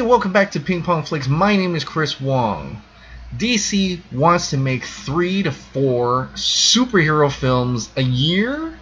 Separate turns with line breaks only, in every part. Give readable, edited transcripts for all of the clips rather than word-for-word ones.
welcome back to Ping Pong Flicks. My name is Chris Wong. DC wants to make 3 to 4 superhero films a year?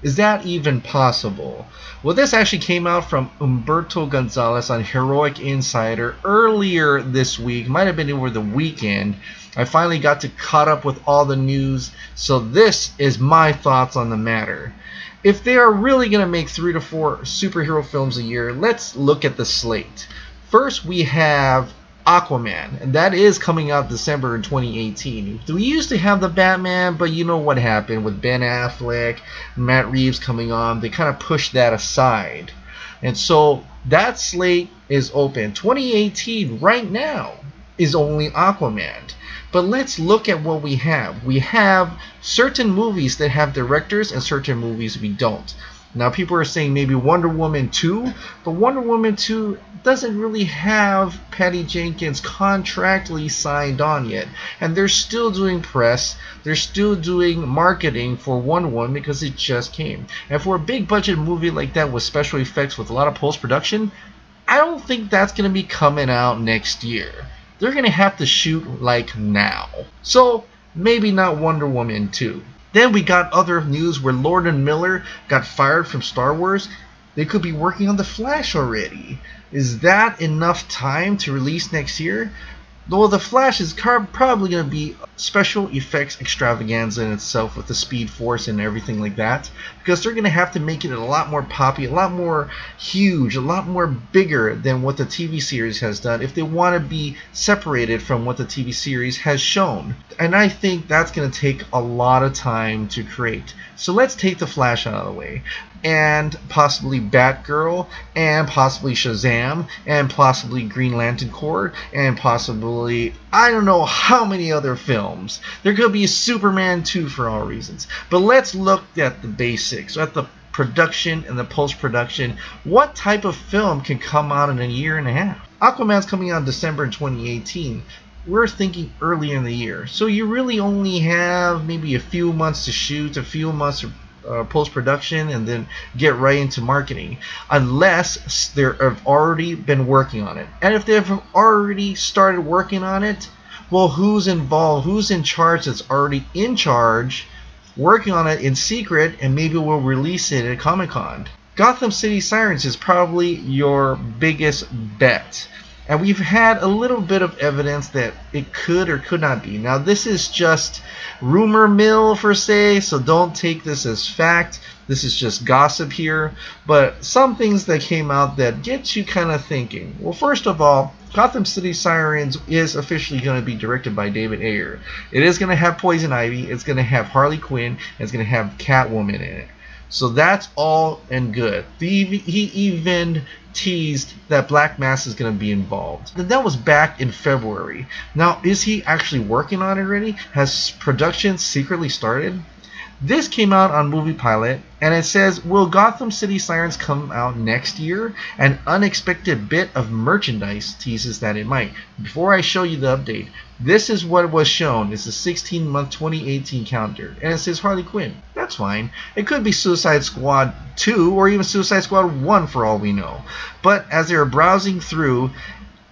Is that even possible? Well, this actually came out from Humberto Gonzalez on Heroic Insider earlier this week. Might have been over the weekend. I finally got to caught up with all the news, so this is my thoughts on the matter. If they are really going to make 3 to 4 superhero films a year, let's look at the slate. First, we have Aquaman, and that is coming out December in 2018. We used to have the Batman, but you know what happened with Ben Affleck, Matt Reeves coming on. They kind of pushed that aside. And so that slate is open. 2018 right now is only Aquaman. But let's look at what we have. We have certain movies that have directors and certain movies we don't. Now people are saying maybe Wonder Woman 2, but Wonder Woman 2 doesn't really have Patty Jenkins contractually signed on yet. And they're still doing press, they're still doing marketing for Wonder Woman because it just came. And for a big budget movie like that with special effects with a lot of post-production, I don't think that's going to be coming out next year. They're going to have to shoot like now. So maybe not Wonder Woman 2. Then we got other news where Lord and Miller got fired from Star Wars. They could be working on The Flash already. Is that enough time to release next year? Though The Flash is probably going to be special effects extravaganza in itself with the Speed Force and everything like that, because they're going to have to make it a lot more poppy, a lot more huge, a lot more bigger than what the TV series has done if they want to be separated from what the TV series has shown. And I think that's going to take a lot of time to create. So let's take The Flash out of the way, and possibly Batgirl, and possibly Shazam, and possibly Green Lantern Corps, and possibly I don't know how many other films. There could be Superman 2 for all reasons. But let's look at the basics, at the production and the post-production. What type of film can come out in a year and a half? Aquaman's coming out in December in 2018. We're thinking early in the year. So you really only have maybe a few months to shoot, a few months of post-production, and then get right into marketing, unless they have already been working on it. And if they've already started working on it, well, who's involved, who's in charge that's already in charge, working on it in secret, and maybe we'll release it at Comic-Con. Gotham City Sirens is probably your biggest bet. And we've had a little bit of evidence that it could or could not be. Now this is just rumor mill per se, so don't take this as fact. This is just gossip here. But some things that came out that get you kind of thinking. Well, first of all, Gotham City Sirens is officially going to be directed by David Ayer. It is going to have Poison Ivy, it's going to have Harley Quinn, and it's going to have Catwoman in it. So that's all and good. He even teased that Black Mass is going to be involved. That was back in February. Now, is he actually working on it already? Has production secretly started? This came out on Movie Pilot, and it says, will Gotham City Sirens come out next year? An unexpected bit of merchandise teases that it might. Before I show you the update, this is what was shown. It's a 16-month 2018 calendar, and it says Harley Quinn. That's fine. It could be Suicide Squad 2 or even Suicide Squad 1 for all we know. But as they were browsing through,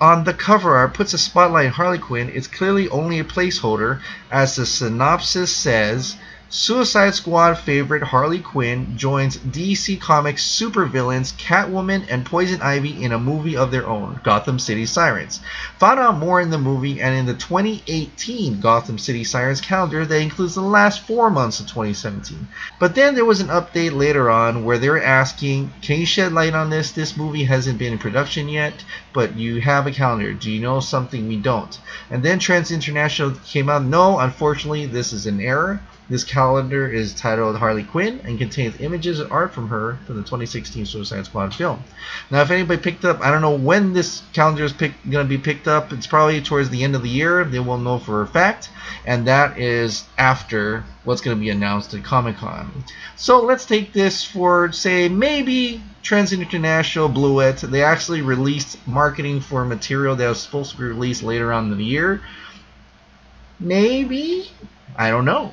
on the cover art puts a spotlight on Harley Quinn. It's clearly only a placeholder, as the synopsis says. Suicide Squad favorite Harley Quinn joins DC Comics supervillains Catwoman and Poison Ivy in a movie of their own, Gotham City Sirens. Found out more in the movie and in the 2018 Gotham City Sirens calendar that includes the last 4 months of 2017. But then there was an update later on where they were asking, can you shed light on this? This movie hasn't been in production yet, but you have a calendar. Do you know something we don't? And then Trends International came out, no, unfortunately this is an error. This calendar is titled Harley Quinn and contains images and art from her from the 2016 Suicide Squad film. Now, if anybody picked up, I don't know when this calendar is going to be picked up. It's probably towards the end of the year. They will know for a fact. And that is after what's going to be announced at Comic-Con. So let's take this for, say, maybe Trends International blew it. They actually released marketing for material that was supposed to be released later on in the year. Maybe? I don't know.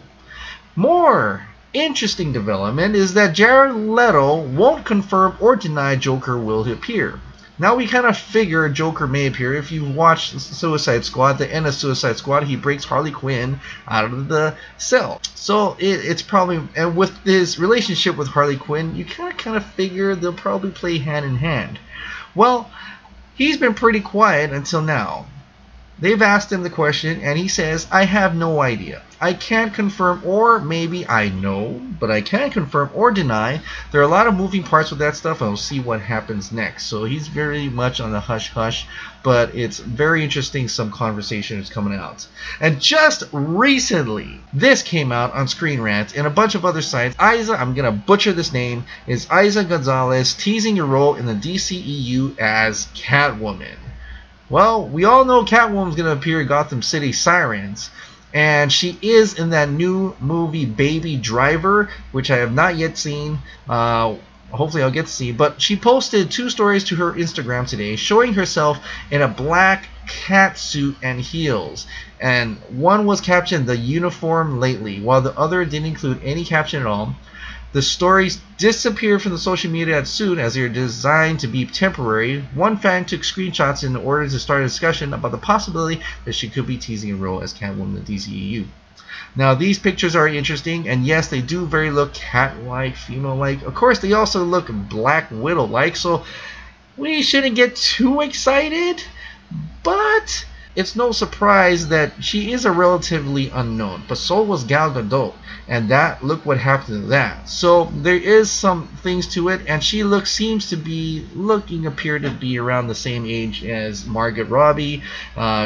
More interesting development is that Jared Leto won't confirm or deny Joker will appear. Now we kind of figure Joker may appear. If you watch Suicide Squad, the end of Suicide Squad, he breaks Harley Quinn out of the cell. So it's probably, and with his relationship with Harley Quinn, you kind of figure they'll probably play hand in hand. Well, he's been pretty quiet until now. They've asked him the question, and he says, I have no idea. I can't confirm, or maybe I know, but I can't confirm or deny. There are a lot of moving parts with that stuff, and we'll see what happens next. So he's very much on the hush-hush, but it's very interesting, some conversation is coming out. And just recently, this came out on Screen Rant and a bunch of other sites. Isa, I'm going to butcher this name, is Isa Gonzalez teasing a role in the DCEU as Catwoman. Well, we all know Catwoman's going to appear in Gotham City Sirens, and she is in that new movie Baby Driver, which I have not yet seen. Hopefully I'll get to see. But she posted 2 stories to her Instagram today showing herself in a black cat suit and heels. And one was captioned, "The uniform lately," while the other didn't include any caption at all. The stories disappeared from the social media as soon as they are designed to be temporary. One fan took screenshots in order to start a discussion about the possibility that she could be teasing a role as Catwoman in the DCEU. Now, these pictures are interesting, and yes, they do very look cat-like, female-like. Of course, they also look Black Widow-like, so we shouldn't get too excited, but it's no surprise that she is a relatively unknown, but so was Gal Gadot, and that, look what happened to that. So there is some things to it, and she seems to be appear to be around the same age as Margot Robbie.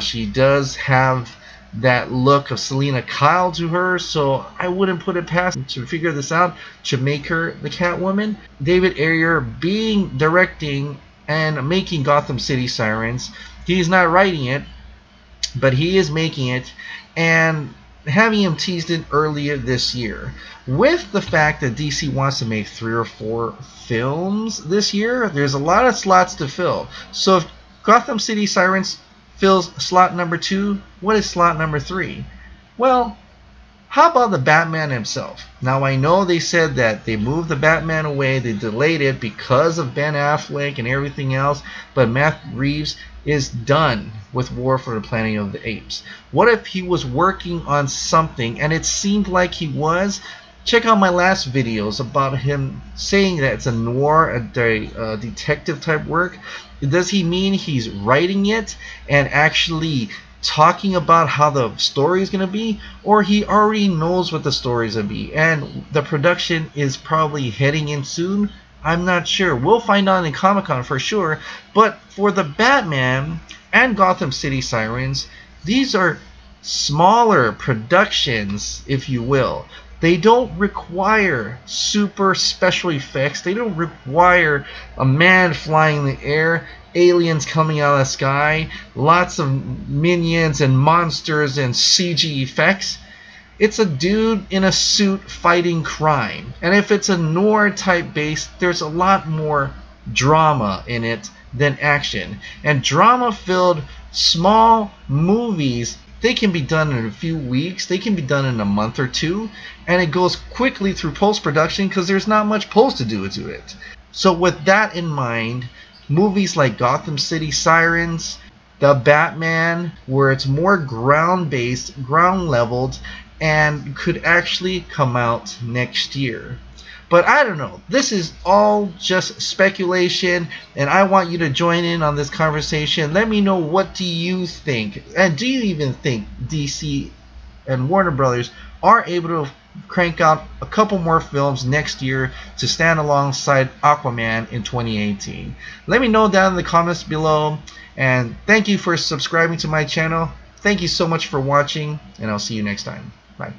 She does have that look of Selena Kyle to her, so I wouldn't put it past to figure this out to make her the Catwoman. David Ayer directing and making Gotham City Sirens. He's not writing it, but he is making it, and having him teased it earlier this year. With the fact that DC wants to make 3 or 4 films this year, there's a lot of slots to fill. So if Gotham City Sirens fills slot number 2, what is slot number 3? Well, how about the Batman himself? Now, I know they said that they moved the Batman away, they delayed it because of Ben Affleck and everything else, but Matt Reeves is done with War for the Planet of the Apes. What if he was working on something, and it seemed like he was? Check out my last videos about him saying that it's a noir, a detective type work. Does he mean he's writing it and actually talking about how the story is going to be, or he already knows what the story is going to be and the production is probably heading in soon? I'm not sure. We'll find out in Comic-Con for sure. But for the Batman and Gotham City Sirens, these are smaller productions, if you will. They don't require super special effects. They don't require a man flying in the air, aliens coming out of the sky, lots of minions and monsters and CG effects. It's a dude in a suit fighting crime. And if it's a noir type base, there's a lot more drama in it than action. And drama filled small movies, they can be done in a few weeks, they can be done in a month or 2, and it goes quickly through post-production because there's not much post to do to it. So with that in mind, movies like Gotham City Sirens, The Batman, where it's more ground-based, ground-leveled, and could actually come out next year. But I don't know. This is all just speculation, and I want you to join in on this conversation. Let me know, what do you think? And do you even think DC and Warner Brothers are able to crank out a couple more films next year to stand alongside Aquaman in 2018? Let me know down in the comments below, and thank you for subscribing to my channel. Thank you so much for watching, and I'll see you next time. Bye.